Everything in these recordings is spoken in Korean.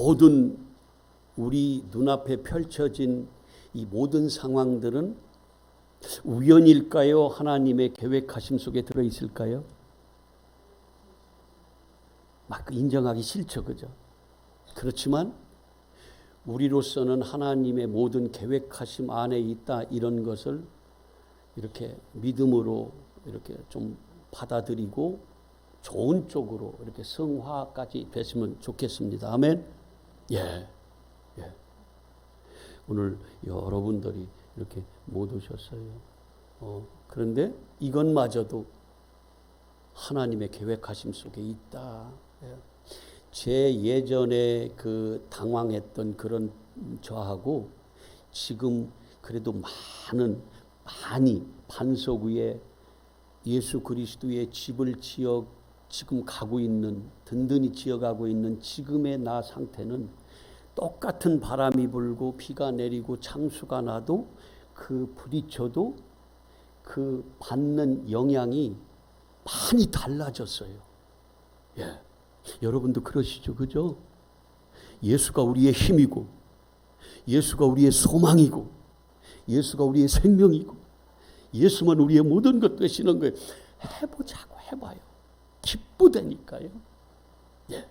모든 우리 눈앞에 펼쳐진 이 모든 상황들은 우연일까요? 하나님의 계획하심 속에 들어있을까요? 막 인정하기 싫죠, 그죠? 그렇지만 우리로서는 하나님의 모든 계획하심 안에 있다, 이런 것을 이렇게 믿음으로 이렇게 좀 받아들이고 좋은 쪽으로 이렇게 성화까지 됐으면 좋겠습니다. 아멘. 예. 오늘 여러분들이 이렇게 못 오셨어요. 그런데 이것마저도 하나님의 계획하심 속에 있다. 제 예전에 그 당황했던 그런 저하고 지금 그래도 많이 반석 위에 예수 그리스도의 집을 지금 가고 있는, 든든히 지어가고 있는 지금의 나 상태는 똑같은 바람이 불고 비가 내리고 창수가 나도 그 부딪혀도 그 받는 영향이 많이 달라졌어요. 예. 여러분도 그러시죠, 그죠? 예수가 우리의 힘이고, 예수가 우리의 소망이고, 예수가 우리의 생명이고, 예수만 우리의 모든 것 되시는 거예요. 해보자고 해봐요. 기쁘다니까요. 예.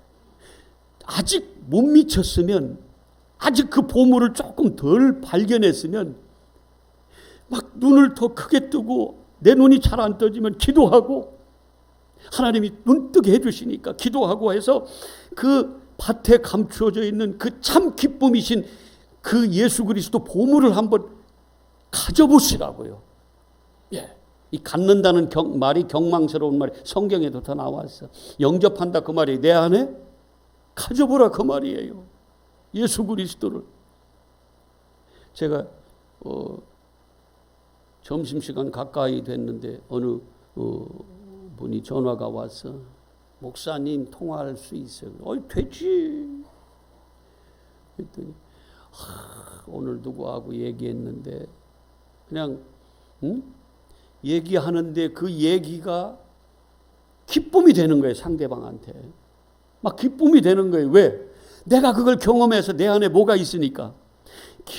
아직 못 미쳤으면, 아직 그 보물을 조금 덜 발견했으면 막 눈을 더 크게 뜨고, 내 눈이 잘 안 떠지면 기도하고, 하나님이 눈 뜨게 해주시니까 기도하고 해서 그 밭에 감추어져 있는 그 참 기쁨이신 그 예수 그리스도 보물을 한번 가져보시라고요. 예. 이 갖는다는 말이 경망스러운 말이 성경에도 다 나왔어. 영접한다 그 말이 내 안에 가져보라 그 말이에요. 예수 그리스도를. 제가 점심시간 가까이 됐는데 어느 분이 전화가 와서 목사님 통화할 수 있어요. 되지. 그랬더니 오늘 누구하고 얘기했는데 그냥 얘기하는데 그 얘기가 기쁨이 되는 거예요. 상대방한테. 막 기쁨이 되는 거예요. 왜? 내가 그걸 경험해서 내 안에 뭐가 있으니까.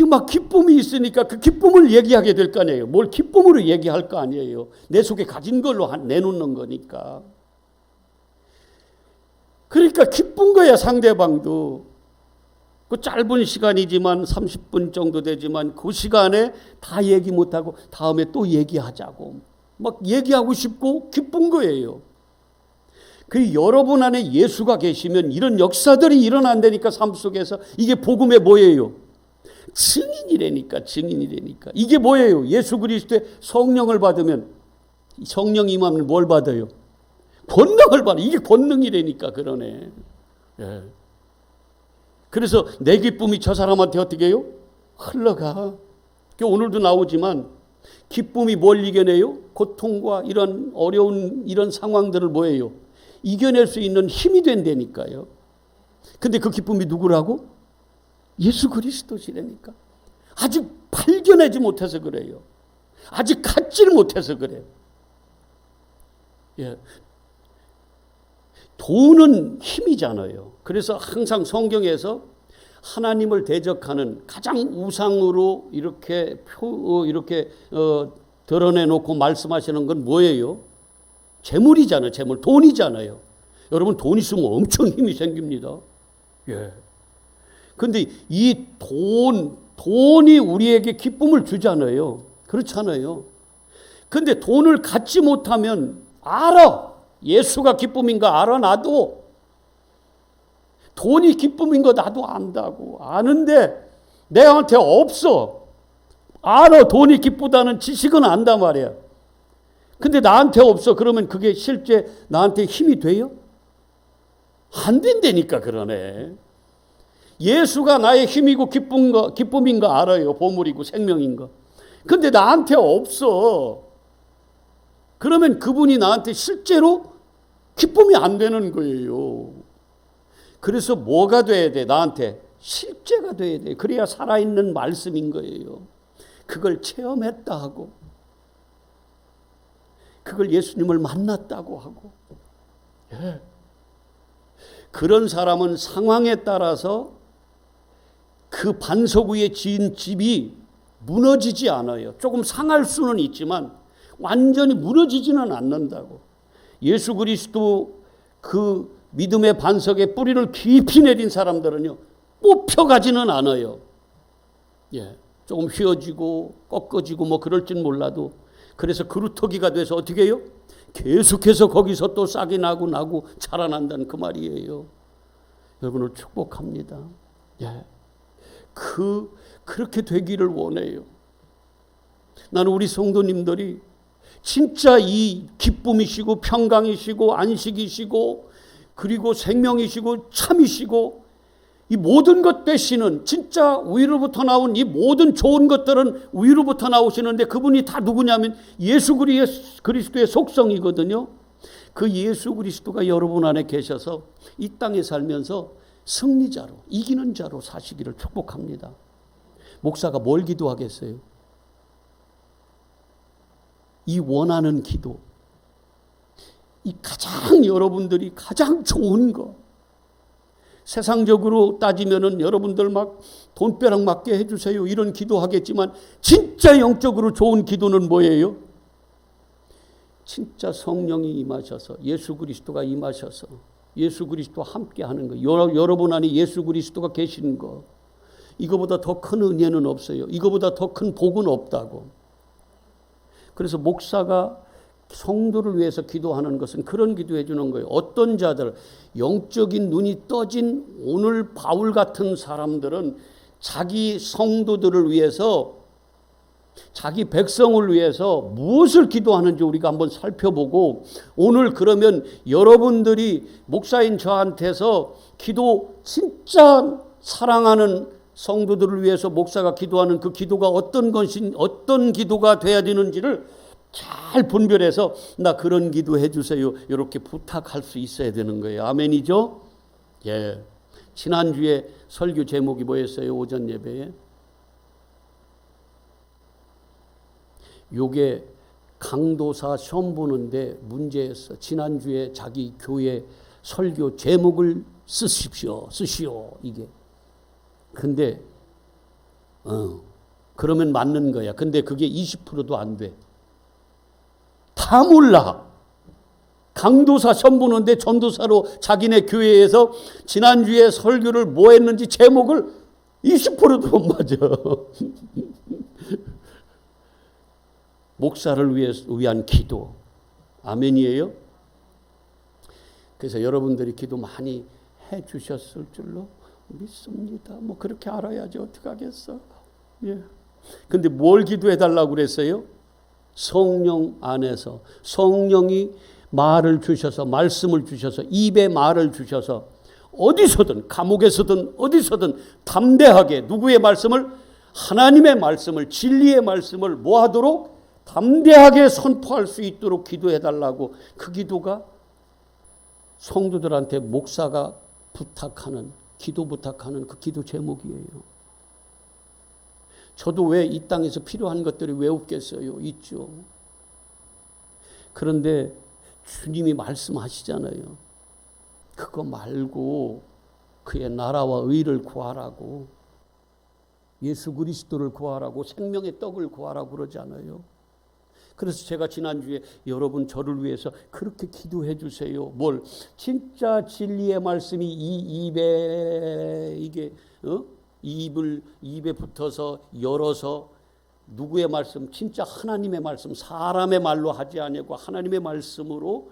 막 기쁨이 있으니까 그 기쁨을 얘기하게 될 거 아니에요. 뭘 기쁨으로 얘기할 거 아니에요. 내 속에 가진 걸로 내놓는 거니까. 그러니까 기쁜 거야, 상대방도. 그 짧은 시간이지만 30분 정도 되지만 그 시간에 다 얘기 못하고 다음에 또 얘기하자고. 막 얘기하고 싶고 기쁜 거예요. 그 여러분 안에 예수가 계시면 이런 역사들이 일어난다니까, 삶 속에서. 이게 복음의 뭐예요? 증인이라니까. 이게 뭐예요? 예수 그리스도의 성령을 받으면, 성령 임하면 뭘 받아요? 권능을 받아. 이게 권능이라니까. 그러네. 예. 그래서 내 기쁨이 저 사람한테 어떻게 해요? 흘러가. 오늘도 나오지만 기쁨이 뭘 이겨내요? 고통과 이런 어려운 이런 상황들을 뭐예요? 이겨낼 수 있는 힘이 된다니까요. 근데 그 기쁨이 누구라고? 예수 그리스도시라니까. 아직 발견하지 못해서 그래요. 아직 갖지를 못해서 그래요. 예. 돈은 힘이잖아요. 그래서 항상 성경에서 하나님을 대적하는 가장 우상으로 이렇게 드러내놓고 말씀하시는 건 뭐예요? 재물이잖아요. 재물, 돈이잖아요. 여러분, 돈 있으면 엄청 힘이 생깁니다. 예. 근데 이 돈이 우리에게 기쁨을 주잖아요. 그렇잖아요. 근데 돈을 갖지 못하면 알아. 예수가 기쁨인가 알아, 나도. 돈이 기쁨인 거 나도 안다고. 아는데 내한테 없어. 알아. 돈이 기쁘다는 지식은 안단 말이야. 근데 나한테 없어. 그러면 그게 실제 나한테 힘이 돼요? 안 된다니까. 그러네. 예수가 나의 힘이고 기쁨인 거 알아요. 보물이고 생명인 거. 근데 나한테 없어. 그러면 그분이 나한테 실제로 기쁨이 안 되는 거예요. 그래서 뭐가 돼야 돼? 나한테 실제가 돼야 돼. 그래야 살아있는 말씀인 거예요. 그걸 체험했다 하고, 그걸 예수님을 만났다고 하고. 예. 그런 사람은 상황에 따라서 그 반석 위에 지은 집이 무너지지 않아요. 조금 상할 수는 있지만 완전히 무너지지는 않는다고. 예수 그리스도 그 믿음의 반석에 뿌리를 깊이 내린 사람들은요, 뽑혀가지는 않아요. 예, 조금 휘어지고 꺾어지고 뭐 그럴진 몰라도, 그래서 그루터기가 돼서 어떻게 해요? 계속해서 거기서 또 싹이 나고 자라난다는 그 말이에요. 여러분을 축복합니다. 예, 그렇게 되기를 원해요. 나는 우리 성도님들이 진짜 이 기쁨이시고 평강이시고 안식이시고 그리고 생명이시고 참이시고 이 모든 것 되시는, 진짜 위로부터 나온 이 모든 좋은 것들은 위로부터 나오시는데 그분이 다 누구냐면 예수 그리스도의 속성이거든요. 그 예수 그리스도가 여러분 안에 계셔서 이 땅에 살면서 승리자로, 이기는 자로 사시기를 축복합니다. 목사가 뭘 기도하겠어요? 이 원하는 기도, 이 가장 여러분들이 가장 좋은 거, 세상적으로 따지면은 여러분들 막 돈벼락 맞게 해주세요 이런 기도하겠지만 진짜 영적으로 좋은 기도는 뭐예요? 진짜 성령이 임하셔서, 예수 그리스도가 임하셔서 예수 그리스도와 함께 하는 거, 여러분 안에 예수 그리스도가 계시는 거, 이거보다 더 큰 은혜는 없어요. 이거보다 더 큰 복은 없다고. 그래서 목사가 성도를 위해서 기도하는 것은 그런 기도해 주는 거예요. 어떤 자들, 영적인 눈이 떠진 오늘 바울 같은 사람들은 자기 성도들을 위해서, 자기 백성을 위해서 무엇을 기도하는지 우리가 한번 살펴보고, 오늘 그러면 여러분들이 목사인 저한테서 기도, 진짜 사랑하는 성도들을 위해서 목사가 기도하는 그 기도가 어떤 것인, 어떤 기도가 돼야 되는지를 잘 분별해서 나 그런 기도 해주세요 이렇게 부탁할 수 있어야 되는 거예요. 아멘이죠? 예. 지난주에 설교 제목이 뭐였어요? 오전 예배에 요게 강도사 시험 보는데 문제였어. 지난주에 자기 교회 설교 제목을 쓰시오 이게. 근데 그러면 맞는 거야. 근데 그게 20%도 안 돼. 다 몰라. 강도사 시험 보는데 전도사로 자기네 교회에서 지난주에 설교를 뭐 했는지 제목을 20%도 못 맞아. 목사를 위한 기도. 아멘이에요? 그래서 여러분들이 기도 많이 해 주셨을 줄로 믿습니다. 뭐 그렇게 알아야지 어떡하겠어. 예. 근데 뭘 기도해 달라고 그랬어요? 성령 안에서, 성령이 말을 주셔서, 말씀을 주셔서, 입에 말을 주셔서 어디서든, 감옥에서든 어디서든 담대하게 누구의 말씀을? 하나님의 말씀을, 진리의 말씀을 뭐 하도록? 담대하게 선포할 수 있도록 기도해 달라고. 그 기도가 성도들한테 목사가 부탁하는, 기도 부탁하는 그 기도 제목이에요. 저도 왜 이 땅에서 필요한 것들이 왜 없겠어요? 있죠. 그런데 주님이 말씀하시잖아요. 그거 말고 그의 나라와 의를 구하라고, 예수 그리스도를 구하라고, 생명의 떡을 구하라고 그러잖아요. 그래서 제가 지난주에 여러분 저를 위해서 그렇게 기도해 주세요. 뭘? 진짜 진리의 말씀이 이 입에, 이게 입에 붙어서 열어서 누구의 말씀? 진짜 하나님의 말씀, 사람의 말로 하지 아니고 하나님의 말씀으로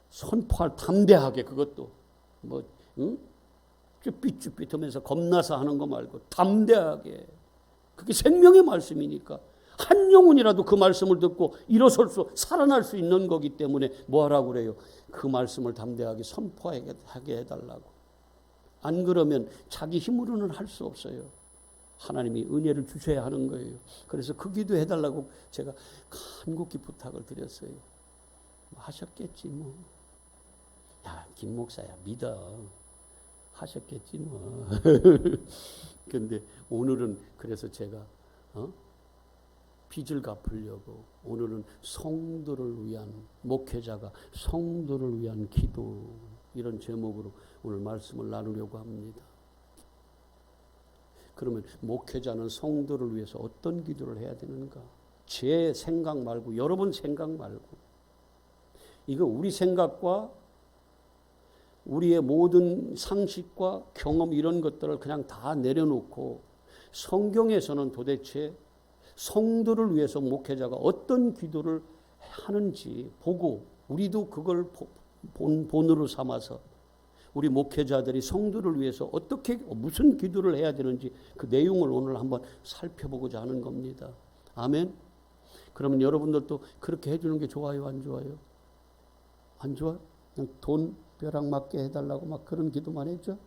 선포할, 담대하게, 그것도 뭐 쭈삣쭈삣하면서 겁나서 하는 거 말고 담대하게. 그게 생명의 말씀이니까 한 영혼이라도 그 말씀을 듣고 일어설 수, 살아날 수 있는 거기 때문에 뭐 하라고 그래요? 그 말씀을 담대하게 선포하게 해달라고. 안 그러면 자기 힘으로는 할 수 없어요. 하나님이 은혜를 주셔야 하는 거예요. 그래서 그 기도 해달라고 제가 간곡히 부탁을 드렸어요. 하셨겠지 뭐. 야, 김 목사야 믿어. 하셨겠지 뭐. 근데 오늘은 그래서 제가 빚을 갚으려고 오늘은 성도를 위한, 목회자가 성도를 위한 기도, 이런 제목으로 오늘 말씀을 나누려고 합니다. 그러면 목회자는 성도를 위해서 어떤 기도를 해야 되는가? 제 생각 말고, 여러분 생각 말고, 이거 우리 생각과 우리의 모든 상식과 경험 이런 것들을 그냥 다 내려놓고 성경에서는 도대체 성도를 위해서 목회자가 어떤 기도를 하는지 보고 우리도 그걸 본으로 삼아서 우리 목회자들이 성도를 위해서 어떻게 무슨 기도를 해야 되는지 그 내용을 오늘 한번 살펴보고자 하는 겁니다. 아멘. 그러면 여러분들도 그렇게 해주는 게 좋아요, 안 좋아요? 안 좋아? 그냥 돈 벼락 맞게 해달라고 막 그런 기도만 했죠?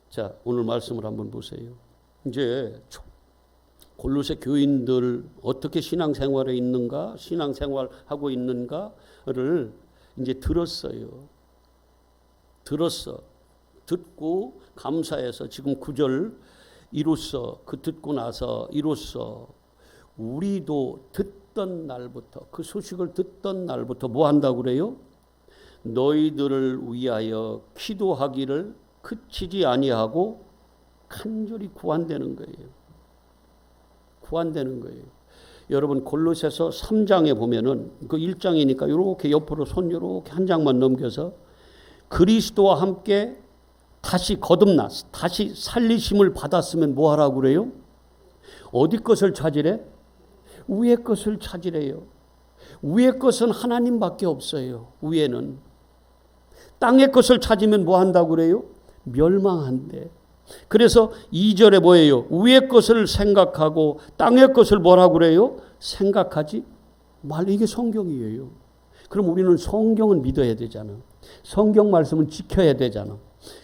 자, 오늘 말씀을 한번 보세요. 이제 골로새 교인들 어떻게 신앙생활에 있는가, 신앙생활하고 있는가를 이제 들었어요. 듣고 감사해서 지금 9절 이로써 그 듣고 나서 이로써 우리도 듣던 날부터 그 소식을 듣던 날부터 뭐 한다고 그래요? 너희들을 위하여 기도하기를 그치지 아니하고 간절히 구한다는 거예요. 구한다는 거예요. 여러분 골로새서 3장에 보면은 그 1장이니까 이렇게 옆으로 손 이렇게 한 장만 넘겨서 그리스도와 함께 다시 거듭나 다시 살리심을 받았으면 뭐 하라고 그래요? 어디 것을 찾으래? 위의 것을 찾으래요. 위의 것은 하나님밖에 없어요. 위에는. 땅의 것을 찾으면 뭐 한다고 그래요? 멸망한대. 그래서 2절에 뭐예요? 위의 것을 생각하고 땅의 것을 뭐라고 그래요? 생각하지 말. 이게 성경이에요. 그럼 우리는 성경은 믿어야 되잖아. 성경 말씀은 지켜야 되잖아.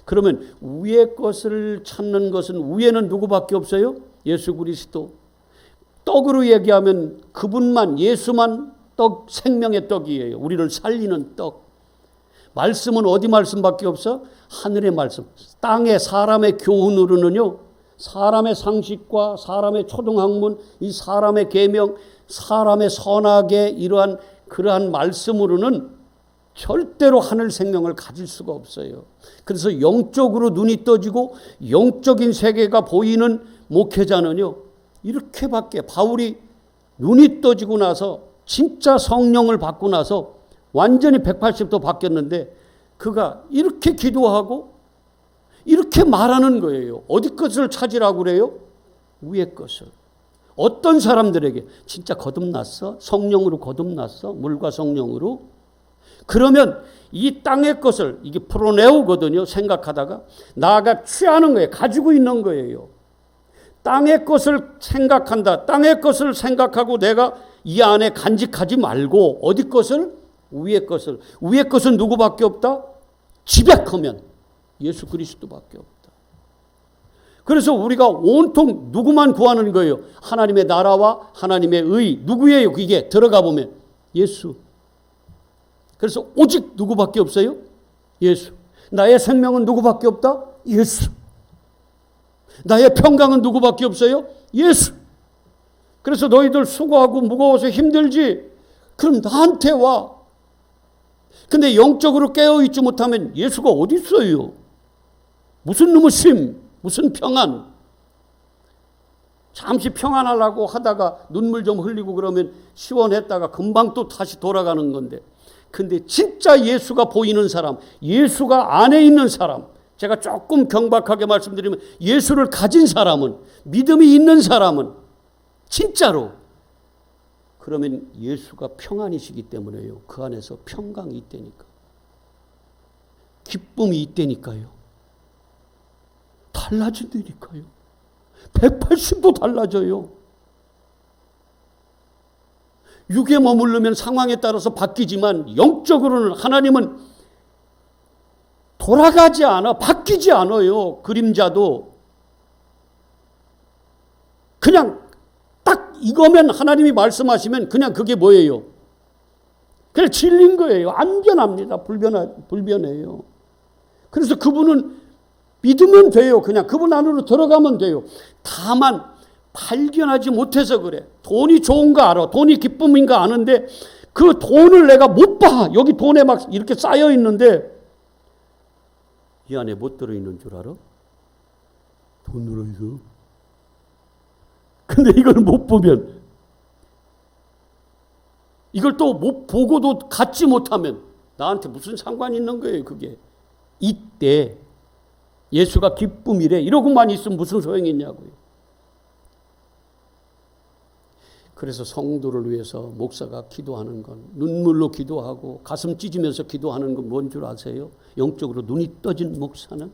그러면 위의 것을 찾는 것은 위에는 누구밖에 없어요? 예수 그리스도. 떡으로 얘기하면 그분만, 예수만 떡, 생명의 떡이에요. 우리를 살리는 떡. 말씀은 어디 말씀밖에 없어? 하늘의 말씀. 땅의 사람의 교훈으로는요, 사람의 상식과 사람의 초등학문, 이 사람의 계명, 사람의 선악의 이러한 그러한 말씀으로는 절대로 하늘 생명을 가질 수가 없어요. 그래서 영적으로 눈이 떠지고 영적인 세계가 보이는 목회자는요, 이렇게밖에, 바울이 눈이 떠지고 나서 진짜 성령을 받고 나서 완전히 180도 바뀌었는데 그가 이렇게 기도하고 이렇게 말하는 거예요. 어디 것을 찾으라고 그래요? 위의 것을. 어떤 사람들에게 진짜 거듭났어? 성령으로 거듭났어? 물과 성령으로? 그러면 이 땅의 것을, 이게 프로네오거든요. 생각하다가 나가 취하는 거예요. 가지고 있는 거예요. 땅의 것을 생각한다. 땅의 것을 생각하고 내가 이 안에 간직하지 말고 어디 것을? 위의 것을. 위의 것은 누구밖에 없다? 지백하면 예수 그리스도밖에 없다. 그래서 우리가 온통 누구만 구하는 거예요? 하나님의 나라와 하나님의 의. 누구예요? 이게 들어가 보면 예수. 그래서 오직 누구밖에 없어요? 예수. 나의 생명은 누구밖에 없다? 예수. 나의 평강은 누구밖에 없어요? 예수. 그래서 너희들 수고하고 무거워서 힘들지? 그럼 나한테 와. 근데 영적으로 깨어있지 못하면 예수가 어디 있어요? 무슨 놈의 쉼, 무슨 평안. 잠시 평안하려고 하다가 눈물 좀 흘리고 그러면 시원했다가 금방 또 다시 돌아가는 건데. 근데 진짜 예수가 보이는 사람, 예수가 안에 있는 사람, 제가 조금 경박하게 말씀드리면 예수를 가진 사람은, 믿음이 있는 사람은 진짜로, 그러면 예수가 평안이시기 때문에요. 그 안에서 평강이 있다니까. 기쁨이 있다니까요. 달라진다니까요. 180도 달라져요. 육에 머무르면 상황에 따라서 바뀌지만 영적으로는 하나님은 돌아가지 않아. 바뀌지 않아요. 그림자도. 그냥 딱 이거면 하나님이 말씀하시면 그냥 그게 뭐예요? 그냥 진리인 거예요. 안 변합니다. 불변해요. 그래서 그분은 믿으면 돼요. 그냥 그분 안으로 들어가면 돼요. 다만 발견하지 못해서 그래. 돈이 좋은 거 알아. 돈이 기쁨인 거 아는데 그 돈을 내가 못 봐. 여기 돈에 막 이렇게 쌓여 있는데 이 안에 못 들어있는 줄 알아? 돈 들어있어. 근데 이걸 못 보면, 이걸 또 못 보고도 갖지 못하면 나한테 무슨 상관이 있는 거예요, 그게. 이때 예수가 기쁨이래 이러고만 있으면 무슨 소용이 있냐고요. 그래서 성도를 위해서 목사가 기도하는 건, 눈물로 기도하고 가슴 찢으면서 기도하는 건 뭔 줄 아세요? 영적으로 눈이 떠진 목사는,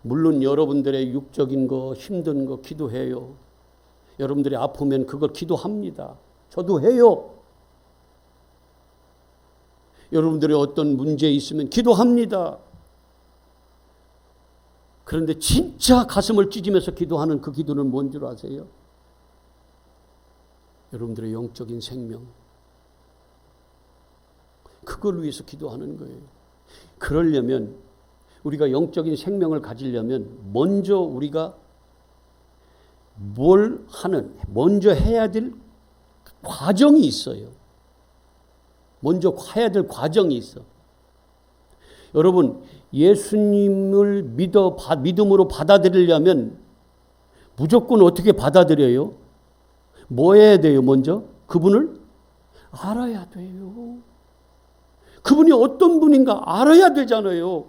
물론 여러분들의 육적인 거, 힘든 거 기도해요. 여러분들이 아프면 그걸 기도합니다. 저도 해요. 여러분들의 어떤 문제 있으면 기도합니다. 그런데 진짜 가슴을 찢으면서 기도하는 그 기도는 뭔 줄 아세요? 여러분들의 영적인 생명, 그걸 위해서 기도하는 거예요. 그러려면, 우리가 영적인 생명을 가지려면 먼저 우리가 먼저 해야 될 과정이 있어요. 먼저 해야 될 과정이 있어. 여러분, 예수님을 믿음으로 받아들이려면 무조건 어떻게 받아들여요? 뭐 해야 돼요, 먼저? 그분을 알아야 돼요. 그분이 어떤 분인가 알아야 되잖아요.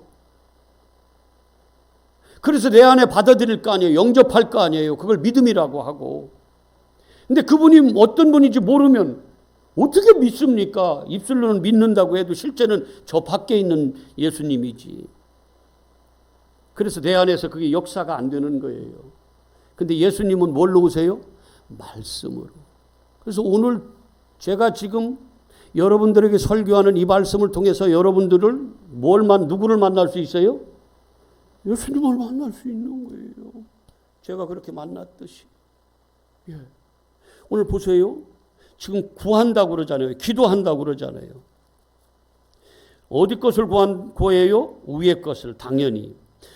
그래서 내 안에 받아들일 거 아니에요. 영접할 거 아니에요. 그걸 믿음이라고 하고. 근데 그분이 어떤 분인지 모르면 어떻게 믿습니까? 입술로는 믿는다고 해도 실제는 저 밖에 있는 예수님이지. 그래서 내 안에서 그게 역사가 안 되는 거예요. 근데 예수님은 뭘로 오세요? 말씀으로. 그래서 오늘 제가 지금 여러분들에게 설교하는 이 말씀을 통해서 여러분들을 누구를 만날 수 있어요? 예수님을 만날 수 있는 거예요. 제가 그렇게 만났듯이. 예. 오늘 보세요. 지금 구한다고 그러잖아요. 기도한다고 그러잖아요. 어디 것을 구해요? 위의 것을 당연히.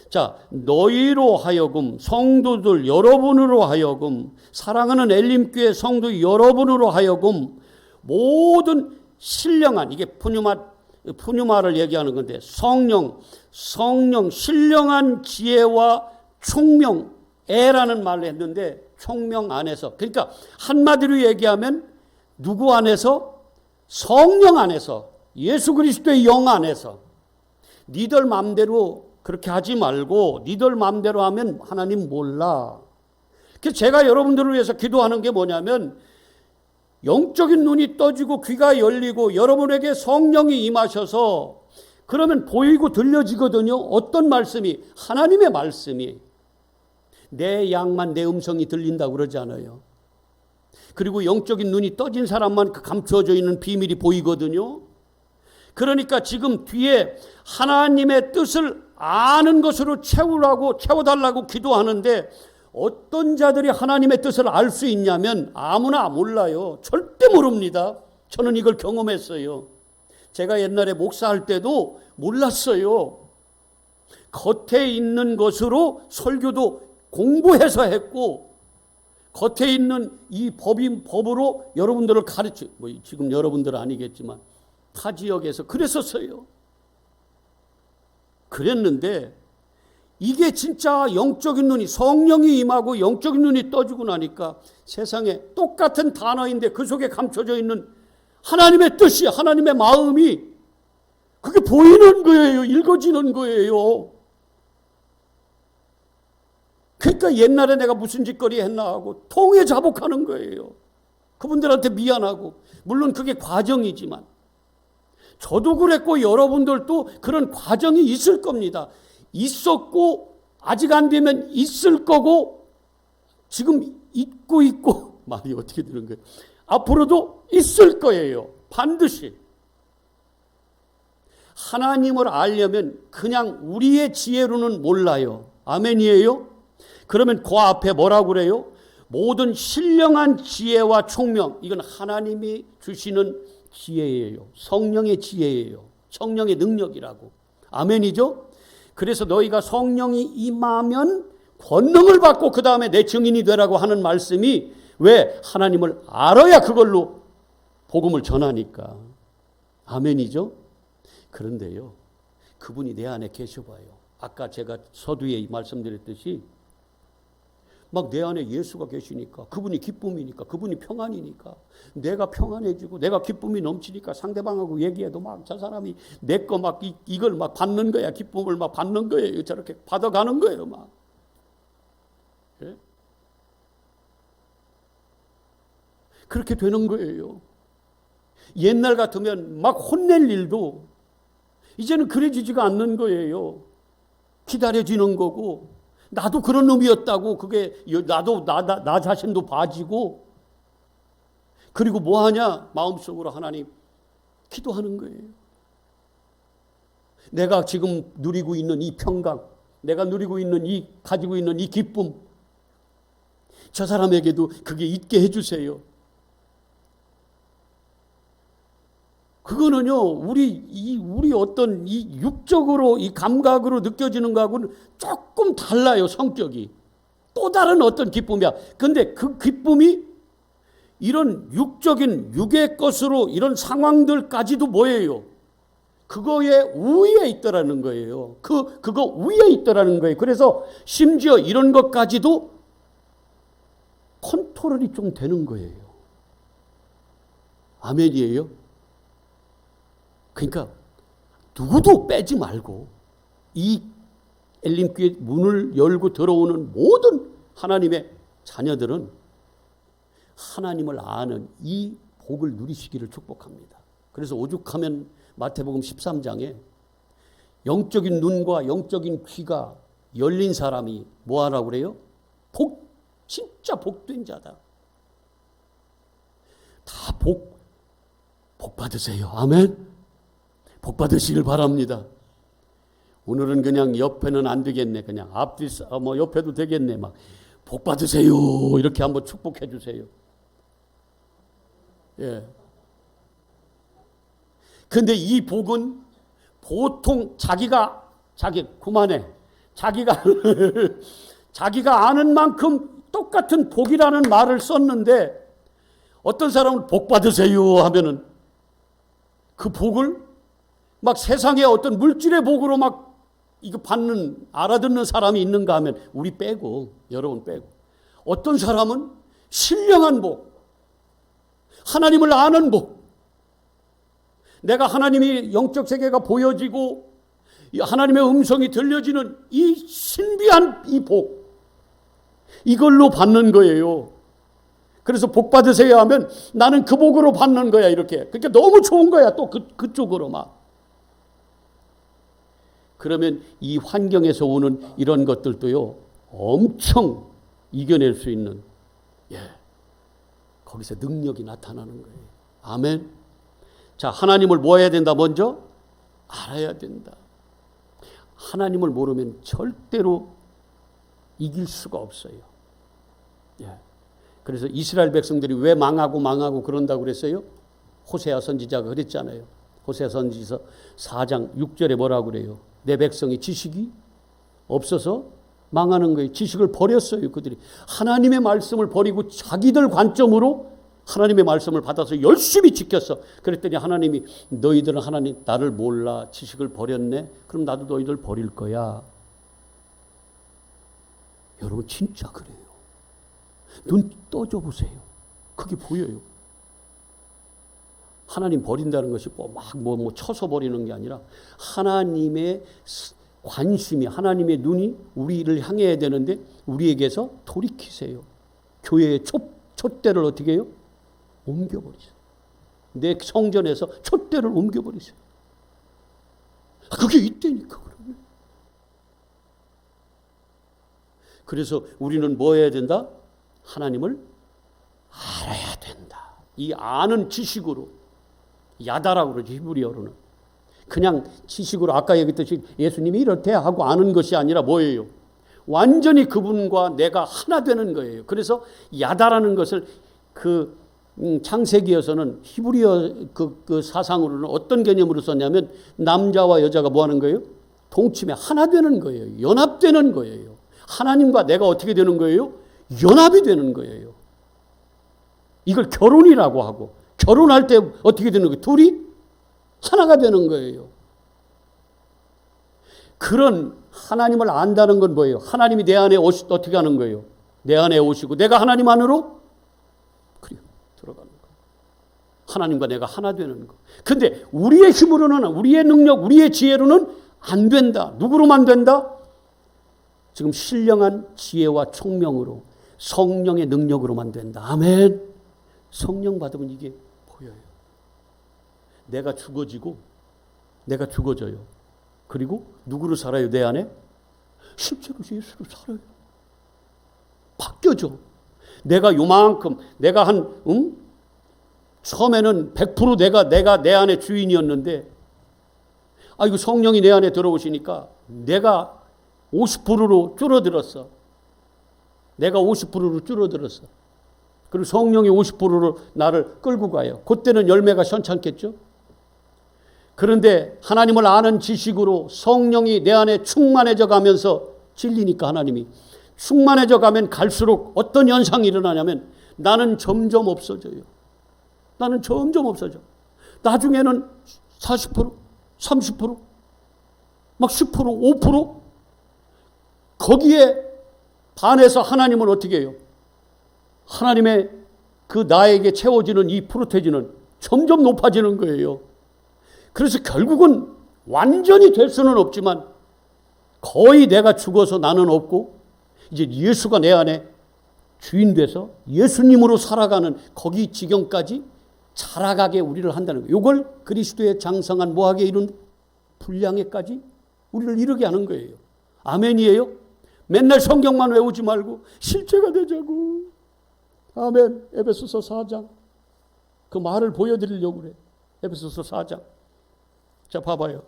자, 너희로 하여금, 성도들 여러분으로 하여금, 사랑하는 엘림교회 성도 여러분으로 하여금 모든 신령한, 이게 푸뉴마를 얘기하는 건데, 성령 신령한 지혜와 총명애라는 말을 했는데, 총명 안에서, 그러니까 한마디로 얘기하면 누구 안에서? 성령 안에서, 예수 그리스도의 영 안에서. 니들 마음대로 그렇게 하지 말고 니들 마음대로 하면 하나님 몰라. 그래서 제가 여러분들을 위해서 기도하는 게 뭐냐면, 영적인 눈이 떠지고 귀가 열리고 여러분에게 성령이 임하셔서, 그러면 보이고 들려지거든요. 어떤 말씀이? 하나님의 말씀이. 내 양만 내 음성이 들린다고 그러지 않아요. 그리고 영적인 눈이 떠진 사람만 그 감추어져 있는 비밀이 보이거든요. 그러니까 지금 뒤에 하나님의 뜻을 아는 것으로 채워달라고 기도하는데, 어떤 자들이 하나님의 뜻을 알 수 있냐면 아무나 몰라요. 절대 모릅니다. 저는 이걸 경험했어요. 제가 옛날에 목사할 때도 몰랐어요. 겉에 있는 것으로 설교도 공부해서 했고, 겉에 있는 이 법으로 여러분들을 지금 여러분들은 아니겠지만 타 지역에서 그랬었어요. 그랬는데 이게 진짜 영적인 눈이, 성령이 임하고 영적인 눈이 떠지고 나니까 세상에 똑같은 단어인데 그 속에 감춰져 있는 하나님의 뜻이, 하나님의 마음이 그게 보이는 거예요. 읽어지는 거예요. 그러니까 옛날에 내가 무슨 짓거리 했나 하고 통에 자복하는 거예요. 그분들한테 미안하고. 물론 그게 과정이지만 저도 그랬고 여러분들도 그런 과정이 있을 겁니다. 있었고 아직 안 되면 있을 거고, 지금 있고 말이 어떻게 되는 거예요? 앞으로도 있을 거예요. 반드시. 하나님을 알려면 그냥 우리의 지혜로는 몰라요. 아멘이에요? 그러면 그 앞에 뭐라고 그래요? 모든 신령한 지혜와 총명, 이건 하나님이 주시는 지혜예요. 성령의 지혜예요. 성령의 능력이라고. 아멘이죠? 그래서 너희가 성령이 임하면 권능을 받고 그 다음에 내 증인이 되라고 하는 말씀이, 왜? 하나님을 알아야 그걸로 복음을 전하니까. 아멘이죠? 그런데요, 그분이 내 안에 계셔봐요. 아까 제가 서두에 말씀드렸듯이 막 내 안에 예수가 계시니까, 그분이 기쁨이니까, 그분이 평안이니까, 내가 평안해지고 내가 기쁨이 넘치니까 상대방하고 얘기해도 막 저 사람이 내 거 막 이걸 막 받는 거야. 기쁨을 막 받는 거예요. 저렇게 받아가는 거예요. 막. 예? 그렇게 되는 거예요. 옛날 같으면 막 혼낼 일도 이제는 그래지지가 않는 거예요. 기다려지는 거고, 나도 그런 놈이었다고, 그게 나도 나 자신도 봐지고, 그리고 뭐 하냐? 마음속으로 하나님 기도하는 거예요. 내가 지금 누리고 있는 이 평강, 내가 누리고 있는 가지고 있는 이 기쁨, 저 사람에게도 그게 있게 해주세요. 그거는요, 우리 어떤 이 육적으로, 이 감각으로 느껴지는 거하고는 조금 달라요, 성격이. 또 다른 어떤 기쁨이야. 근데 그 기쁨이 이런 육적인 육의 것으로 이런 상황들까지도 뭐예요? 그거에 우위에 있더라는 거예요. 그거 위에 있더라는 거예요. 그래서 심지어 이런 것까지도 컨트롤이 좀 되는 거예요. 아멘이에요? 그러니까 누구도 빼지 말고 이 엘림교회 문을 열고 들어오는 모든 하나님의 자녀들은 하나님을 아는 이 복을 누리시기를 축복합니다. 그래서 오죽하면 마태복음 13장에 영적인 눈과 영적인 귀가 열린 사람이 뭐 하라고 그래요? 진짜 복된 자다. 다 복 받으세요. 아멘. 복 받으시길 바랍니다. 오늘은 그냥 옆에는 안 되겠네. 그냥 앞뒤 뭐 옆에도 되겠네. 막 복 받으세요. 이렇게 한번 축복해 주세요. 예. 근데 이 복은 보통 그만해. 자기가 아는 만큼 똑같은 복이라는 말을 썼는데 어떤 사람은 복 받으세요 하면은 그 복을 막 세상의 어떤 물질의 복으로 막 이거 알아듣는 사람이 있는가 하면 우리 빼고, 여러분 빼고. 어떤 사람은 신령한 복, 하나님을 아는 복, 내가 하나님이 영적 세계가 보여지고 하나님의 음성이 들려지는 이 신비한 이 복, 이걸로 받는 거예요. 그래서 복 받으세요 하면 나는 그 복으로 받는 거야, 이렇게. 그러니까 너무 좋은 거야, 또 그쪽으로 막. 그러면 이 환경에서 오는 이런 것들도요, 엄청 이겨낼 수 있는, 거기서 능력이 나타나는 거예요. 아멘. 자, 하나님을 뭐 해야 된다? 먼저 알아야 된다. 하나님을 모르면 절대로 이길 수가 없어요. 그래서 이스라엘 백성들이 왜 망하고 그런다고 그랬어요? 호세아 선지자가 그랬잖아요. 호세아 선지서 4장 6절에 뭐라고 그래요? 내 백성이 지식이 없어서 망하는 거예요. 지식을 버렸어요, 그들이. 하나님의 말씀을 버리고 자기들 관점으로 하나님의 말씀을 받아서 열심히 지켰어. 그랬더니 하나님이 너희들은 하나님 나를 몰라, 지식을 버렸네. 그럼 나도 너희들 버릴 거야. 여러분 진짜 그래요. 눈 떠줘 보세요. 그게 보여요. 하나님 버린다는 것이 뭐 쳐서 버리는 게 아니라 하나님의 관심이, 하나님의 눈이 우리를 향해야 되는데 우리에게서 돌이키세요. 교회의 촛대를 어떻게 해요? 옮겨버리세요. 내 성전에서 촛대를 옮겨버리세요. 그게 있다니까. 그러면. 그래서 우리는 뭐 해야 된다? 하나님을 알아야 된다. 이 아는 지식으로, 야다라고 그러지, 히브리어로는. 그냥 지식으로 아까 얘기했듯이 예수님이 이렇대 하고 아는 것이 아니라 뭐예요? 완전히 그분과 내가 하나 되는 거예요. 그래서 야다라는 것을 창세기에서는 히브리어 그 사상으로는 어떤 개념으로 썼냐면 남자와 여자가 뭐 하는 거예요? 동침에 하나 되는 거예요. 연합되는 거예요. 하나님과 내가 어떻게 되는 거예요? 연합이 되는 거예요. 이걸 결혼이라고 하고, 결혼할 때 어떻게 되는 거예요? 둘이 하나가 되는 거예요. 그런 하나님을 안다는 건 뭐예요? 하나님이 내 안에 어떻게 하는 거예요? 내 안에 오시고 내가 하나님 안으로 그래요. 들어가는 거. 하나님과 내가 하나 되는 거. 근데 우리의 힘으로는, 우리의 능력, 우리의 지혜로는 안 된다. 누구로만 된다? 지금 신령한 지혜와 총명으로 성령의 능력으로만 된다. 아멘. 성령 받으면 이게 보여요. 내가 죽어지고 내가 죽어져요. 그리고 누구로 살아요? 내 안에? 실제로 예수로 살아요. 바뀌어져. 내가 요만큼, 내가 처음에는 100% 내가 내 안에 주인이었는데, 이거 성령이 내 안에 들어오시니까 내가 50%로 줄어들었어. 내가 50%로 줄어들었어. 그리고 성령이 50%로 나를 끌고 가요. 그때는 열매가 현찮겠죠? 그런데 하나님을 아는 지식으로 성령이 내 안에 충만해져 가면서, 진리니까 하나님이 충만해져 가면 갈수록 어떤 현상이 일어나냐면 나는 점점 없어져요. 나는 점점 없어져. 나중에는 40%, 30%, 막 10%, 5%? 거기에 반해서 하나님은 어떻게 해요? 하나님의 그 나에게 채워지는 이 프로테진은 점점 높아지는 거예요. 그래서 결국은 완전히 될 수는 없지만 거의 내가 죽어서 나는 없고 이제 예수가 내 안에 주인 돼서 예수님으로 살아가는 거기 지경까지 자라가게 우리를 한다는 거예요. 이걸 그리스도의 장성한 뭐하게 이룬 분량에까지 우리를 이르게 하는 거예요. 아멘이에요? 맨날 성경만 외우지 말고 실제가 되자고. 아멘. 에베소서 4장. 그 말을 보여드리려고 그래. 에베소서 4장. 자, 봐봐요.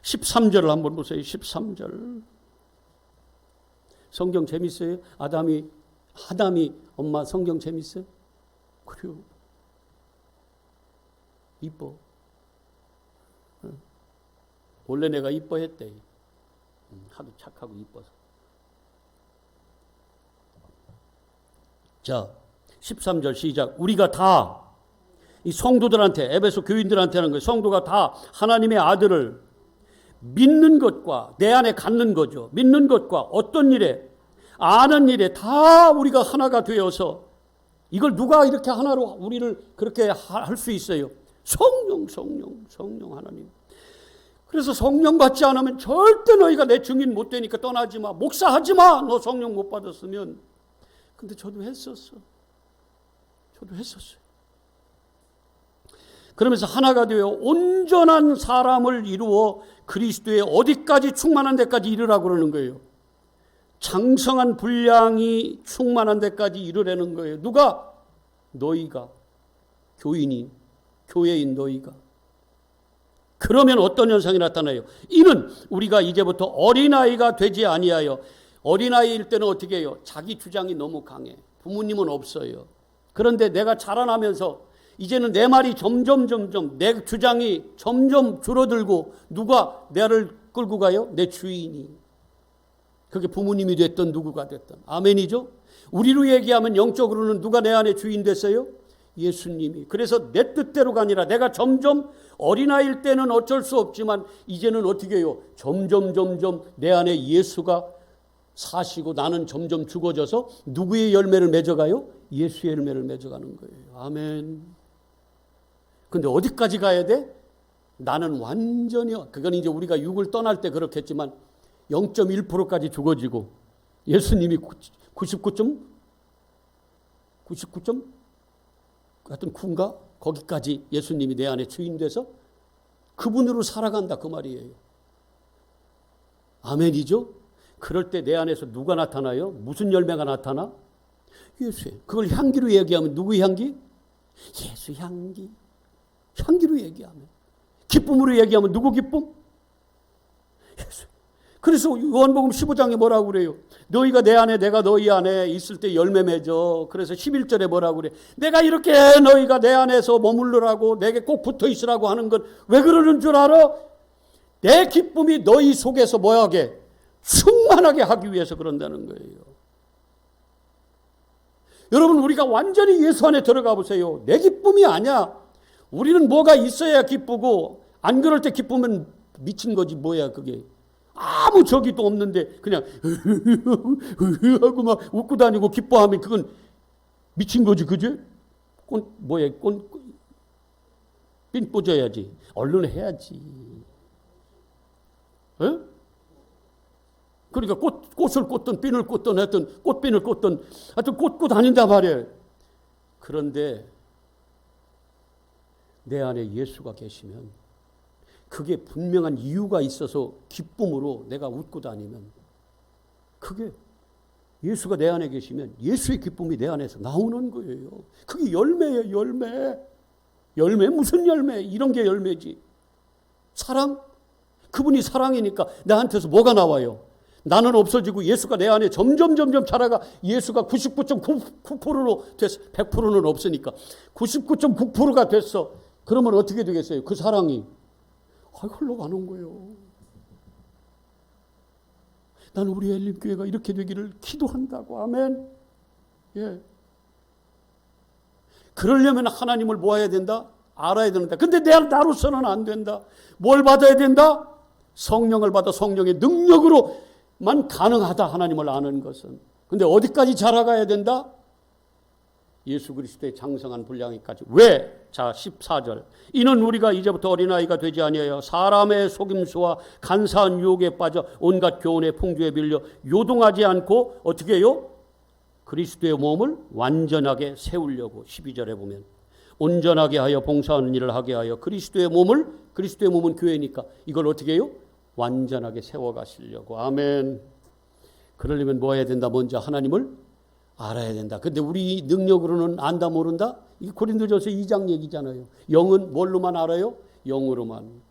13절을 한번 보세요. 13절. 성경 재밌어요? 아담이 엄마 성경 재밌어요? 그래요. 이뻐. 원래 내가 이뻐했대. 하도 착하고 이뻐서. 자, 13절 시작. 우리가 다 이 성도들한테, 에베소 교인들한테 하는 거예요. 성도가 다 하나님의 아들을 믿는 것과 내 안에 갖는 거죠. 믿는 것과 어떤 일에, 아는 일에 다 우리가 하나가 되어서, 이걸 누가 이렇게 하나로 우리를 그렇게 할 수 있어요? 성령 하나님. 그래서 성령 받지 않으면 절대 너희가 내 증인 못 되니까 떠나지 마. 목사하지 마. 너 성령 못 받았으면. 근데 저도 했었어요. 그러면서 하나가 되어 온전한 사람을 이루어 그리스도의 어디까지 충만한 데까지 이르라고 그러는 거예요. 장성한 분량이 충만한 데까지 이르라는 거예요. 누가? 너희가. 교회인 너희가. 그러면 어떤 현상이 나타나요? 이는 우리가 이제부터 어린아이가 되지 아니하여, 어린아이일 때는 어떻게 해요? 자기 주장이 너무 강해. 부모님은 없어요. 그런데 내가 자라나면서 이제는 내 말이 점점 내 주장이 점점 줄어들고 누가 나를 끌고 가요? 내 주인이. 그게 부모님이 됐든 누구가 됐든. 아멘이죠? 우리로 얘기하면 영적으로는 누가 내 안에 주인 됐어요? 예수님이. 그래서 내 뜻대로가 아니라 내가 점점 어린아이일 때는 어쩔 수 없지만 이제는 어떻게 해요? 점점 내 안에 예수가 사시고 나는 점점 죽어져서 누구의 열매를 맺어가요? 예수의 열매를 맺어가는 거예요. 아멘. 근데 어디까지 가야 돼? 나는 완전히, 그건 이제 우리가 육을 떠날 때 그렇겠지만 0.1%까지 죽어지고 예수님이 99점 하여튼 9인가? 거기까지 예수님이 내 안에 주인 돼서 그분으로 살아간다 그 말이에요. 아멘이죠? 그럴 때 내 안에서 누가 나타나요? 무슨 열매가 나타나? 예수의. 그걸 향기로 얘기하면 누구의 향기? 예수 향기. 향기로 얘기하면. 기쁨으로 얘기하면 누구 기쁨? 예수. 그래서 요한복음 15장에 뭐라고 그래요? 너희가 내 안에 내가 너희 안에 있을 때 열매 맺어. 그래서 11절에 뭐라고 그래? 내가 이렇게 너희가 내 안에서 머물러라고 내게 꼭 붙어 있으라고 하는 건 왜 그러는 줄 알아? 내 기쁨이 너희 속에서 뭐하게? 충만하게 하기 위해서 그런다는 거예요. 여러분, 우리가 완전히 예수 안에 들어가 보세요. 내 기쁨이 아니야. 우리는 뭐가 있어야 기쁘고 안 그럴 때 기쁘면 미친 거지 뭐야 그게. 아무 적이도 없는데 그냥 하고 막 웃고 다니고 기뻐하면 그건 미친 거지 그지? 뭐야 핀 꽂아야지. 얼른 해야지. 에? 그러니까 꽃을 꽂든 핀을 꽂든 하여튼 꽃핀을 꽂든 하여튼 꽂고 다닌단 말이에요. 그런데 내 안에 예수가 계시면 그게 분명한 이유가 있어서 기쁨으로 내가 웃고 다니면 그게 예수가 내 안에 계시면 예수의 기쁨이 내 안에서 나오는 거예요. 그게 열매예요. 열매. 열매 무슨 열매? 이런 게 열매지. 사랑? 그분이 사랑이니까 나한테서 뭐가 나와요? 나는 없어지고 예수가 내 안에 점점 자라가 예수가 99.9%로 됐어. 100%는 없으니까 99.9%가 됐어. 그러면 어떻게 되겠어요? 그 사랑이 흘러가는 거예요. 나는 우리 엘림교회가 이렇게 되기를 기도한다고. 아멘. 예. 그러려면 하나님을 뭐 해야 된다? 알아야 된다. 근데 나로서는 안 된다. 뭘 받아야 된다? 성령을 받아 성령의 능력으로만 가능하다. 하나님을 아는 것은. 근데 어디까지 자라가야 된다? 예수 그리스도의 장성한 분량에까지. 왜? 자 14절. 이는 우리가 이제부터 어린아이가 되지 아니하여 사람의 속임수와 간사한 유혹에 빠져 온갖 교훈의 풍조에 밀려 요동하지 않고 어떻게 해요? 그리스도의 몸을 완전하게 세우려고. 12절에 보면 온전하게 하여 봉사하는 일을 하게 하여 그리스도의 몸은 교회니까 이걸 어떻게 해요? 완전하게 세워가시려고. 아멘. 그러려면 뭐 해야 된다? 먼저 하나님을 알아야 된다. 근데 우리 능력으로는 안다 모른다? 이게 고린도전서 2장 얘기잖아요. 영은 뭘로만 알아요? 영으로만.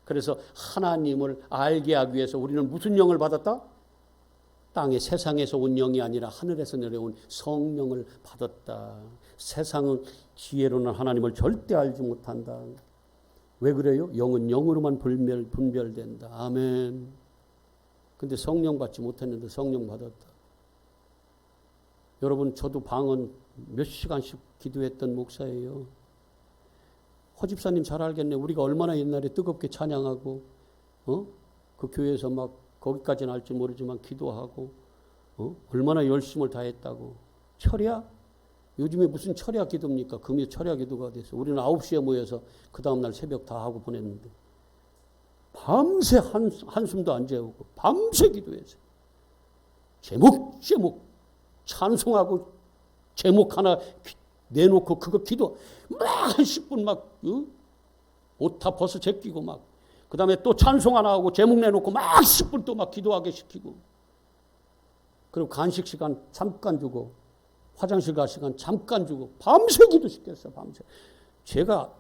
그래서 하나님을 알게 하기 위해서 우리는 무슨 영을 받았다? 땅의 세상에서 온 영이 아니라 하늘에서 내려온 성령을 받았다. 세상은 지혜로는 하나님을 절대 알지 못한다. 왜 그래요? 영은 영으로만 분별된다. 아멘. 근데 성령 받지 못했는데 성령 받았다. 여러분 저도 방언 몇 시간씩 기도했던 목사예요. 허 집사님 잘 알겠네. 우리가 얼마나 옛날에 뜨겁게 찬양하고 그 교회에서 막 거기까지는 알지 모르지만 기도하고 얼마나 열심을 다했다고. 철야? 요즘에 무슨 철야 기도입니까? 금요 철야 기도가 돼서 우리는 9시에 모여서 그 다음날 새벽 다 하고 보냈는데 밤새 한숨도 안 재우고 밤새 기도했어요. 제목 찬송하고 제목 하나 내놓고 그거 기도 막 10분 막 옷 다 벗어 제끼고 막 그 다음에 또 찬송 하나 하고 제목 내놓고 막 10분 또 막 기도하게 시키고 그리고 간식 시간 잠깐 주고 화장실 갈 시간 잠깐 주고 밤새 기도시켰어. 밤새. 제가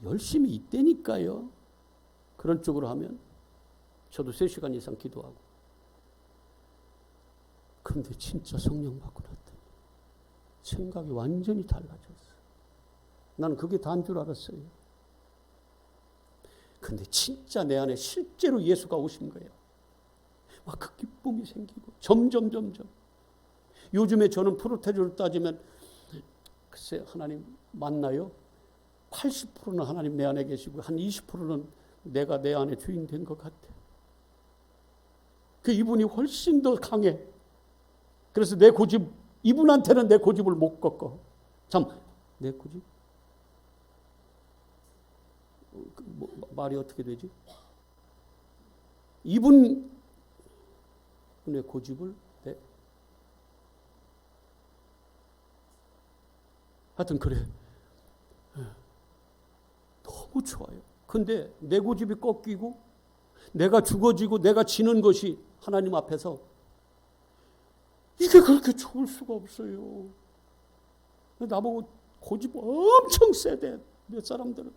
열심히 있다니까요. 그런 쪽으로 하면 저도 3시간 이상 기도하고. 그런데 진짜 성령 받고 났더니 생각이 완전히 달라졌어. 나는 그게 다인 줄 알았어요. 근데 진짜 내 안에 실제로 예수가 오신 거예요. 막 그 기쁨이 생기고 점점. 요즘에 저는 프로테주를 따지면 글쎄 하나님 맞나요? 80%는 하나님 내 안에 계시고 한 20%는 내가 내 안에 주인 된 것 같아. 그 이분이 훨씬 더 강해. 그래서 내 고집, 이분한테는 내 고집을 못 꺾어. 참, 내 고집? 말이 어떻게 되지? 이분의 고집을 하여튼 그래. 너무 좋아요. 근데 내 고집이 꺾이고 내가 죽어지고 내가 지는 것이 하나님 앞에서 이게 그렇게 좋을 수가 없어요. 나보고 고집 엄청 세대 몇 사람들은.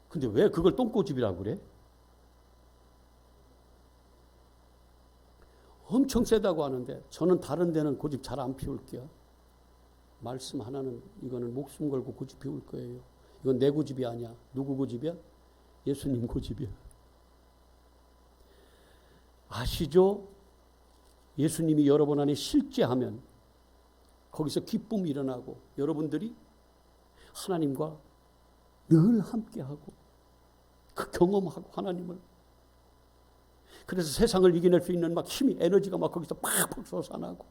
근데 왜 그걸 똥고집이라고 그래? 엄청 세다고 하는데 저는 다른 데는 고집 잘 안 피울게요. 말씀 하나는 이거는 목숨 걸고 고집 피울 거예요. 이건 내 고집이 아니야. 누구 고집이야? 예수님 고집이야. 아시죠? 예수님이 여러분 안에 실제하면 거기서 기쁨이 일어나고 여러분들이 하나님과 늘 함께하고 그 경험하고 하나님을, 그래서 세상을 이겨낼 수 있는 막 힘이, 에너지가 막 거기서 팍팍 솟아나고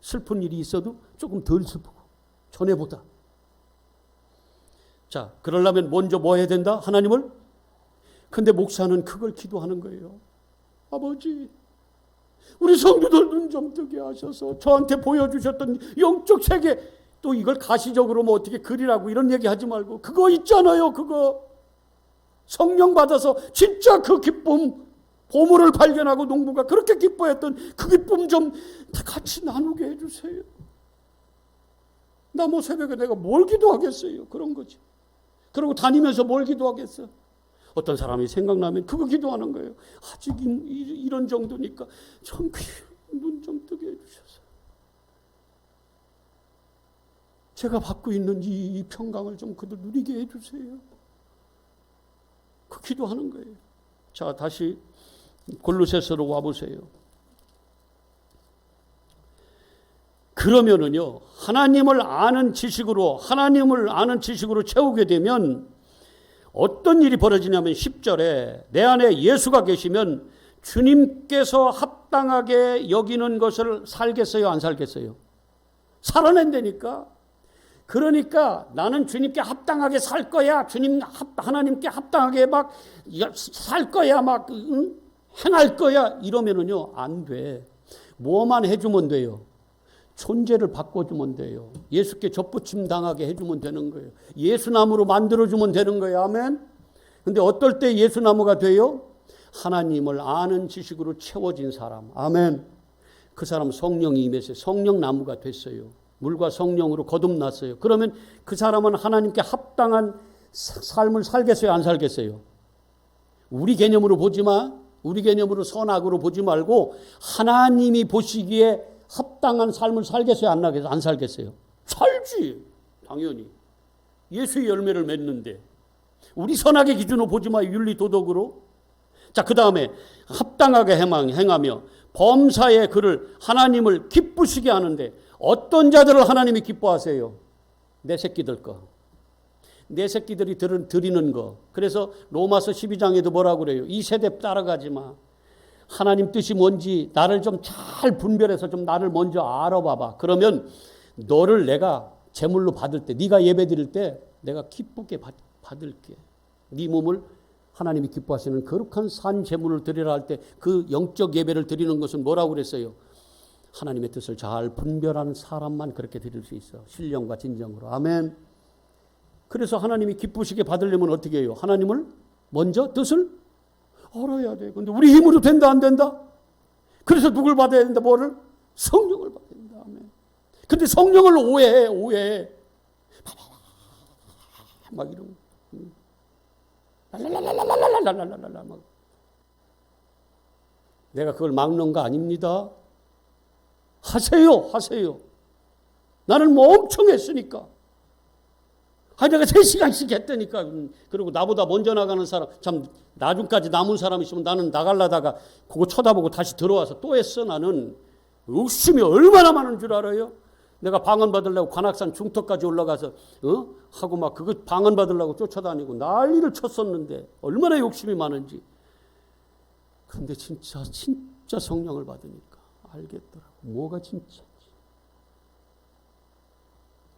슬픈 일이 있어도 조금 덜 슬프고 전에보다. 자, 그러려면 먼저 뭐 해야 된다? 하나님을. 근데 목사는 그걸 기도하는 거예요. 아버지, 우리 성도들 눈 좀 뜨게 하셔서 저한테 보여주셨던 영적 세계, 또 이걸 가시적으로 뭐 어떻게 그리라고 이런 얘기 하지 말고 그거 있잖아요. 그거 성령 받아서 진짜 그 기쁨, 보물을 발견하고 농부가 그렇게 기뻐했던 그 기쁨 좀 다 같이 나누게 해주세요. 나 뭐 새벽에 내가 뭘 기도하겠어요. 그런 거지. 그러고 다니면서 뭘 기도하겠어. 어떤 사람이 생각나면 그거 기도하는 거예요. 아직 이런 정도니까 좀 눈 좀 뜨게 해주셔서 제가 받고 있는 이 평강을 좀 그들 누리게 해주세요. 그 기도하는 거예요. 자, 다시 골로새서로 와보세요. 그러면은요, 하나님을 아는 지식으로 채우게 되면 어떤 일이 벌어지냐면 10절에 내 안에 예수가 계시면 주님께서 합당하게 여기는 것을 살겠어요, 안 살겠어요? 살아낸다니까. 그러니까 나는 주님께 합당하게 살 거야. 하나님께 합당하게 막 살 거야. 막 행할 거야. 이러면은요, 안 돼. 뭐만 해주면 돼요? 존재를 바꿔주면 돼요. 예수께 접붙임 당하게 해주면 되는 거예요. 예수나무로 만들어주면 되는 거예요. 아멘. 근데 어떨 때 예수나무가 돼요? 하나님을 아는 지식으로 채워진 사람. 아멘. 그 사람 성령이 임해서 성령나무가 됐어요. 물과 성령으로 거듭났어요. 그러면 그 사람은 하나님께 합당한 삶을 살겠어요, 안 살겠어요? 우리 개념으로 보지 마. 우리 개념으로 선악으로 보지 말고 하나님이 보시기에 합당한 삶을 살겠어요, 안 살겠어요? 살지, 당연히. 예수의 열매를 맺는데. 우리 선악의 기준으로 보지 마, 윤리 도덕으로. 자, 그 다음에 합당하게 행하며 범사의 그를 하나님을 기쁘시게 하는데 어떤 자들을 하나님이 기뻐하세요? 내 새끼들 거. 내 새끼들이 드리는 거. 그래서 로마서 12장에도 뭐라고 그래요? 이 세대 따라가지 마. 하나님 뜻이 뭔지 나를 좀 잘 분별해서 좀 나를 먼저 알아봐봐. 그러면 너를 내가 제물로 받을 때, 네가 예배 드릴 때 내가 기쁘게 받을게. 네 몸을 하나님이 기뻐하시는 거룩한 산 제물을 드리라 할 때 그 영적 예배를 드리는 것은 뭐라고 그랬어요? 하나님의 뜻을 잘 분별하는 사람만 그렇게 드릴 수 있어. 신령과 진정으로. 아멘. 그래서 하나님이 기쁘시게 받으려면 어떻게 해요? 하나님을 먼저 뜻을 알아야 돼. 근데 우리 힘으로 된다, 안 된다? 그래서 누굴 받아야 된다? 뭐를? 성령을 받아야 된다. 아멘. 근데 성령을 오해해. 막 이러고. 랄랄랄랄랄랄랄랄랄랄랄 막. 내가 그걸 막는 거 아닙니다. 하세요. 나는 뭐 엄청 했으니까. 내가 3시간씩 했다니까. 그리고 나보다 먼저 나가는 사람, 참 나중까지 남은 사람 있으면 나는 나가려다가 그거 쳐다보고 다시 들어와서 또 했어. 나는 욕심이 얼마나 많은 줄 알아요? 내가 방언 받으려고 관악산 중턱까지 올라가서 하고 막 그거 방언 받으려고 쫓아다니고 난리를 쳤었는데 얼마나 욕심이 많은지. 그런데 진짜 성령을 받으니까 알겠더라고. 뭐가 진짜인지.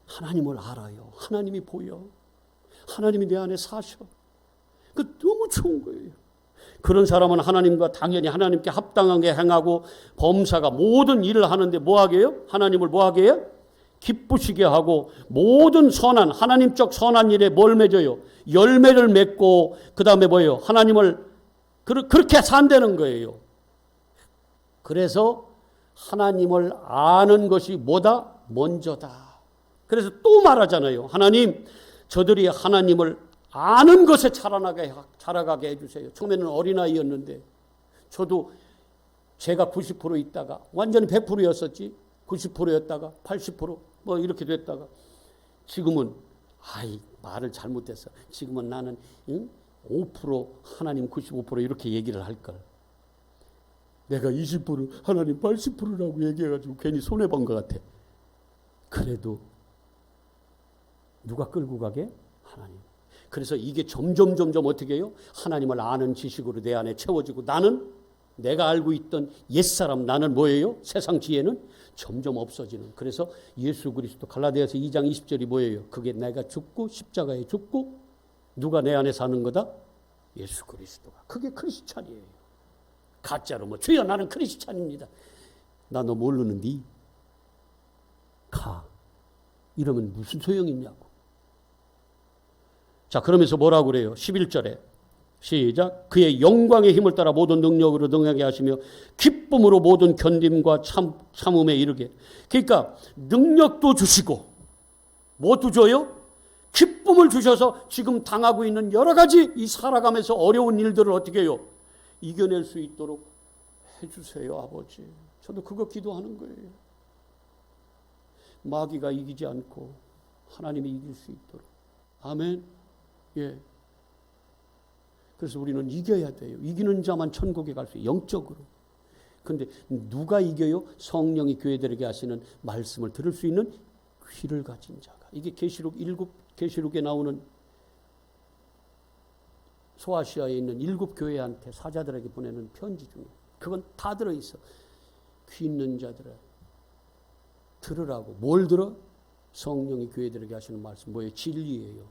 하나님을 알아요. 하나님이 보여. 하나님이 내 안에 사셔. 그 너무 좋은 거예요. 그런 사람은 하나님과 당연히 하나님께 합당하게 행하고 범사가 모든 일을 하는데 뭐하게 해요? 하나님을 뭐하게 해요? 기쁘시게 하고 모든 선한 하나님적 선한 일에 뭘 맺어요? 열매를 맺고 그 다음에 뭐예요? 하나님을 그렇게 산다는 거예요. 그래서 하나님을 아는 것이 뭐다? 먼저다. 그래서 또 말하잖아요. 하나님, 저들이 하나님을 아는 것에 자라가게 해주세요. 처음에는 어린아이였는데 저도 제가 90% 있다가 완전히 100%였었지. 90%였다가 80% 뭐 이렇게 됐다가 지금은 말을 잘못했어. 지금은 나는 5% 하나님 95% 이렇게 얘기를 할걸. 내가 20% 하나님 80%라고 얘기해가지고 괜히 손해본 것 같아. 그래도 누가 끌고 가게? 하나님. 그래서 이게 점점 어떻게 해요? 하나님을 아는 지식으로 내 안에 채워지고 나는 내가 알고 있던 옛사람 나는 뭐예요? 세상 지혜는 점점 없어지는. 그래서 예수 그리스도 갈라디아서 2장 20절이 뭐예요? 그게 내가 죽고 십자가에 죽고 누가 내 안에 사는 거다? 예수 그리스도가. 그게 크리스찬이에요. 가짜로 뭐 주여 나는 크리스찬입니다. 나 너 모르는디? 가. 이러면 무슨 소용이 있냐고. 자, 그러면서 뭐라고 그래요? 11절에 시작. 그의 영광의 힘을 따라 모든 능력으로 능하게 하시며 기쁨으로 모든 견딤과 참음에 이르게. 그러니까 능력도 주시고 뭐도 줘요? 기쁨을 주셔서 지금 당하고 있는 여러 가지 이 살아가면서 어려운 일들을 어떻게 해요? 이겨낼 수 있도록 해주세요, 아버지. 저도 그거 기도하는 거예요. 마귀가 이기지 않고 하나님이 이길 수 있도록. 아멘. 예. 그래서 우리는 이겨야 돼요. 이기는 자만 천국에 갈 수 있어요. 영적으로. 그런데 누가 이겨요? 성령이 교회들에게 하시는 말씀을 들을 수 있는 귀를 가진 자가. 이게 계시록에 나오는 소아시아에 있는 7 교회한테 사자들에게 보내는 편지 중에 그건 다 들어있어. 귀 있는 자들아 들으라고. 뭘 들어? 성령이 교회들에게 하시는 말씀. 뭐예요? 진리예요.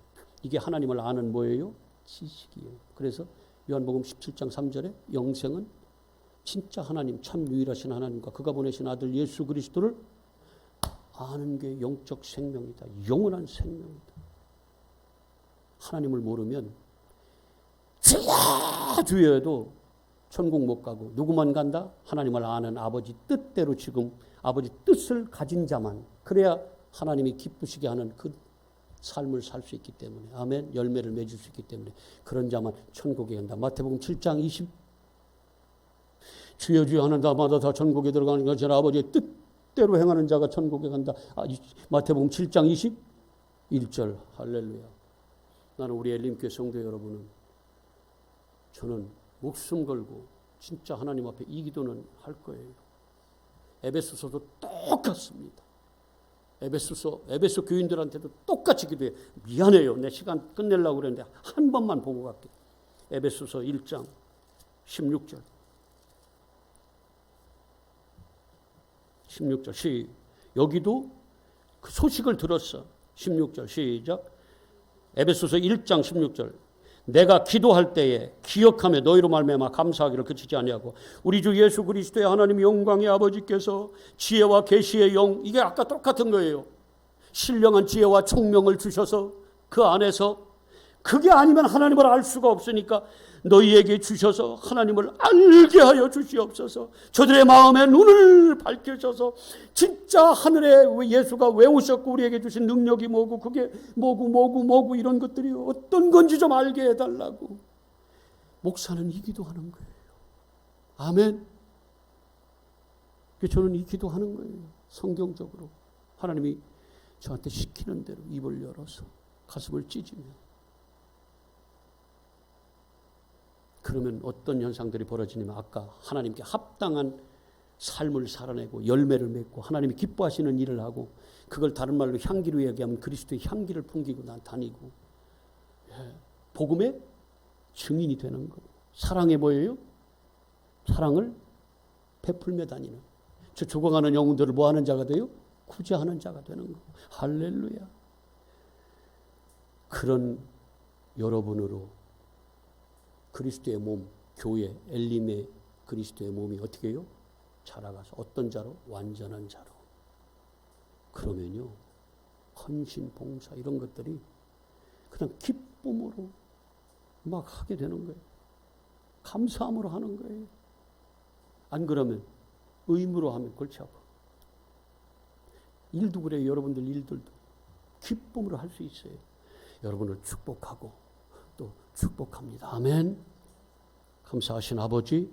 이게 하나님을 아는 뭐예요? 지식이에요. 그래서 요한복음 17장 3절에 영생은 진짜 하나님, 참 유일하신 하나님과 그가 보내신 아들 예수 그리스도를 아는 게 영적 생명이다. 영원한 생명이다. 하나님을 모르면 주여도 천국 못 가고 누구만 간다? 하나님을 아는 아버지 뜻대로 지금 아버지 뜻을 가진 자만. 그래야 하나님이 기쁘시게 하는 그 삶을 살 수 있기 때문에. 아멘. 열매를 맺을 수 있기 때문에 그런 자만 천국에 간다. 마태복음 7장 20 주여 주여 하는 자마다 다 천국에 들어가는 것처럼 아버지의 뜻대로 행하는 자가 천국에 간다. 마태복음 7장 21절. 할렐루야. 나는 우리 엘림교회 성도 여러분은 저는 목숨 걸고 진짜 하나님 앞에 이 기도는 할 거예요. 에베소서도 똑같습니다. 에베소 교인들한테도 똑같이 기도해. 미안해요. 내 시간 끝내려고 그랬는데 한 번만 보고 갈게. 에베소서 1장 16절. 16절. 여기도 그 소식을 들었어. 16절 시작. 에베소서 1장 16절. 내가 기도할 때에 기억하며 너희로 말미암아 감사하기를 그치지 아니하고 우리 주 예수 그리스도의 하나님 영광의 아버지께서 지혜와 계시의 영, 이게 아까 똑같은 거예요. 신령한 지혜와 총명을 주셔서 그 안에서 그게 아니면 하나님을 알 수가 없으니까 너희에게 주셔서 하나님을 알게 하여 주시옵소서. 저들의 마음의 눈을 밝히셔서 진짜 하늘에 예수가 왜 오셨고 우리에게 주신 능력이 뭐고 그게 뭐고 이런 것들이 어떤 건지 좀 알게 해달라고. 목사는 이 기도하는 거예요. 아멘. 저는 이 기도하는 거예요. 성경적으로 하나님이 저한테 시키는 대로 입을 열어서 가슴을 찢으며. 그러면 어떤 현상들이 벌어지냐면 아까 하나님께 합당한 삶을 살아내고 열매를 맺고 하나님이 기뻐하시는 일을 하고 그걸 다른 말로 향기로 얘기하면 그리스도의 향기를 풍기고 다니고 복음의 증인이 되는 거예요. 사랑의 뭐예요? 사랑을 베풀며 다니는. 저 죽어가는 영혼들을 뭐하는 자가 돼요? 구제하는 자가 되는 거예요. 할렐루야. 그런 여러분으로 그리스도의 몸, 교회, 엘림의 그리스도의 몸이 어떻게 해요? 자라가서 어떤 자로? 완전한 자로. 그러면요, 헌신, 봉사 이런 것들이 그냥 기쁨으로 막 하게 되는 거예요. 감사함으로 하는 거예요. 안 그러면 의무로 하면 골치 아파. 일도 그래요. 여러분들 일들도 기쁨으로 할 수 있어요. 여러분을 축복하고 또 축복합니다. 아멘. 감사하신 아버지,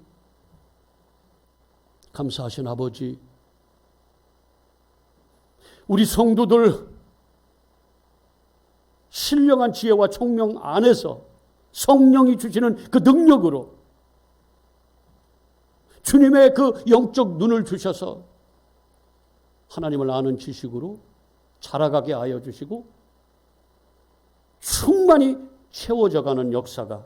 감사하신 아버지, 우리 성도들 신령한 지혜와 총명 안에서 성령이 주시는 그 능력으로 주님의 그 영적 눈을 주셔서 하나님을 아는 지식으로 자라가게 하여 주시고 충만히 채워져가는 역사가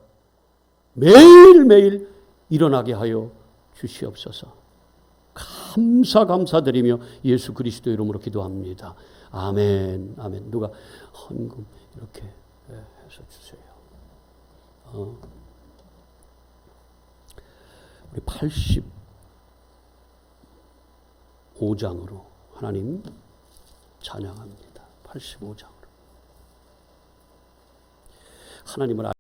매일매일 일어나게 하여 주시옵소서. 감사드리며 예수 그리스도 이름으로 기도합니다. 아멘. 아멘. 누가 헌금 이렇게 해서 주세요. 우리 85장으로 하나님 찬양합니다. 85장으로 하나님을